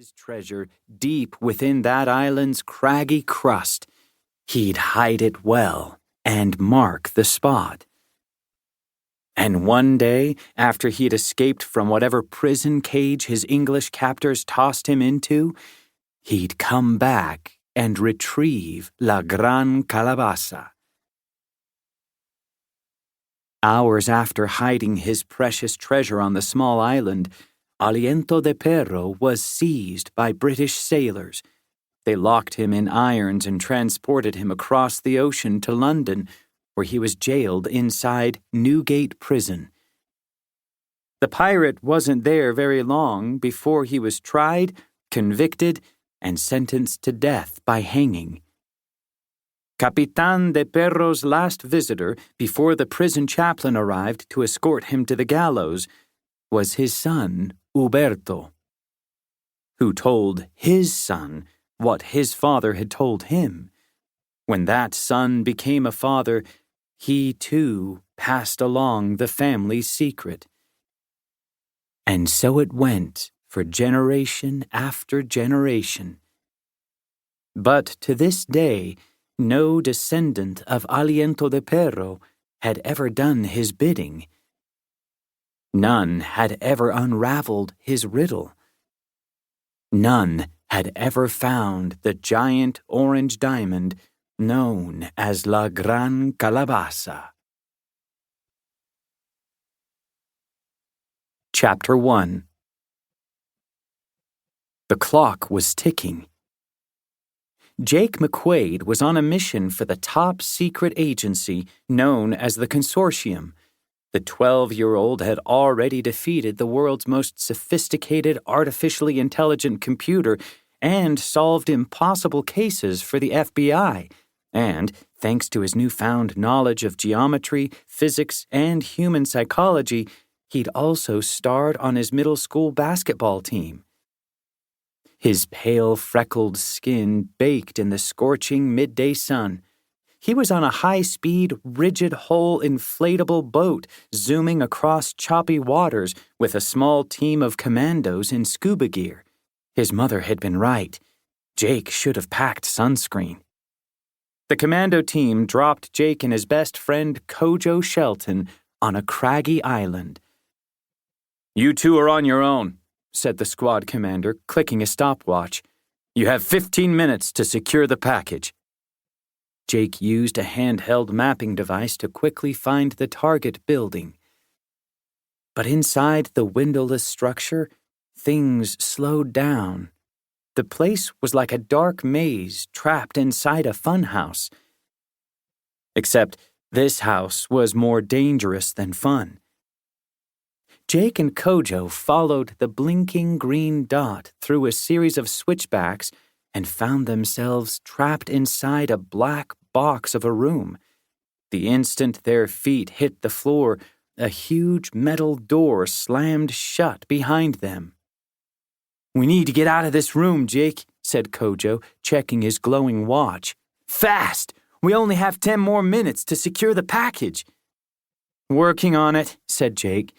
his treasure deep within that island's craggy crust, he'd hide it well and mark the spot. And one day, after he'd escaped from whatever prison cage his English captors tossed him into, he'd come back and retrieve La Gran Calabaza. Hours after hiding his precious treasure on the small island, Aliento de Perro was seized by British sailors. They locked him in irons and transported him across the ocean to London, where he was jailed inside Newgate Prison. The pirate wasn't there very long before he was tried, convicted, and sentenced to death by hanging. Capitan de Perro's last visitor, before the prison chaplain arrived to escort him to the gallows, was his son, Uberto, who told his son what his father had told him. When that son became a father, he too passed along the family secret. And so it went for generation after generation. But to this day, no descendant of Aliento de Perro had ever done his bidding. None had ever unraveled his riddle. None had ever found the giant orange diamond known as La Gran Calabaza. Chapter 1. The clock was ticking. Jake McQuade was on a mission for the top secret agency known as the Consortium. The 12-year-old had already defeated the world's most sophisticated artificially intelligent computer and solved impossible cases for the FBI. And, thanks to his newfound knowledge of geometry, physics, and human psychology, he'd also starred on his middle school basketball team. His pale, freckled skin baked in the scorching midday sun. He was on a high-speed, rigid-hull inflatable boat zooming across choppy waters with a small team of commandos in scuba gear. His mother had been right. Jake should have packed sunscreen. The commando team dropped Jake and his best friend Kojo Shelton on a craggy island. "You two are on your own," said the squad commander, clicking a stopwatch. "You have 15 minutes to secure the package." Jake used a handheld mapping device to quickly find the target building. But inside the windowless structure, things slowed down. The place was like a dark maze trapped inside a funhouse. Except this house was more dangerous than fun. Jake and Kojo followed the blinking green dot through a series of switchbacks and found themselves trapped inside a black box of a room. The instant their feet hit the floor, a huge metal door slammed shut behind them. "We need to get out of this room, Jake," said Kojo, checking his glowing watch. "Fast! We only have 10 more minutes to secure the package." "Working on it," said Jake.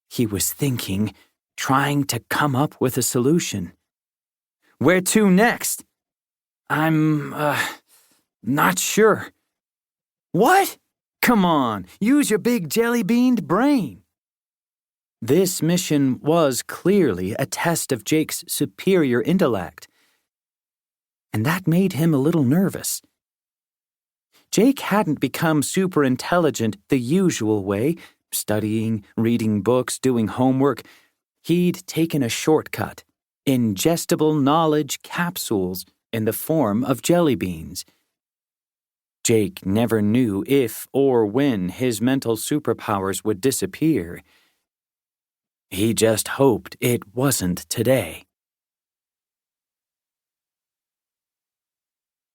He was thinking, trying to come up with a solution. "Where to next?" I'm not sure." "What? Come on, use your big jelly-beaned brain." This mission was clearly a test of Jake's superior intellect, and that made him a little nervous. Jake hadn't become super intelligent the usual way, studying, reading books, doing homework. He'd taken a shortcut, ingestible knowledge capsules in the form of jelly beans. Jake never knew if or when his mental superpowers would disappear. He just hoped it wasn't today.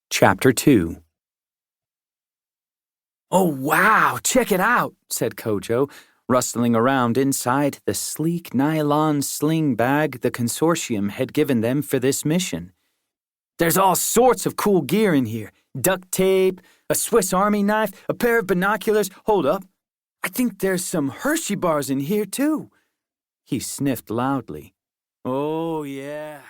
Chapter 2. "Oh, wow, check it out," said Kojo, rustling around inside the sleek nylon sling bag the Consortium had given them for this mission. "There's all sorts of cool gear in here. Duct tape, a Swiss Army knife, a pair of binoculars. Hold up. I think there's some Hershey bars in here, too." He sniffed loudly. "Oh, yeah,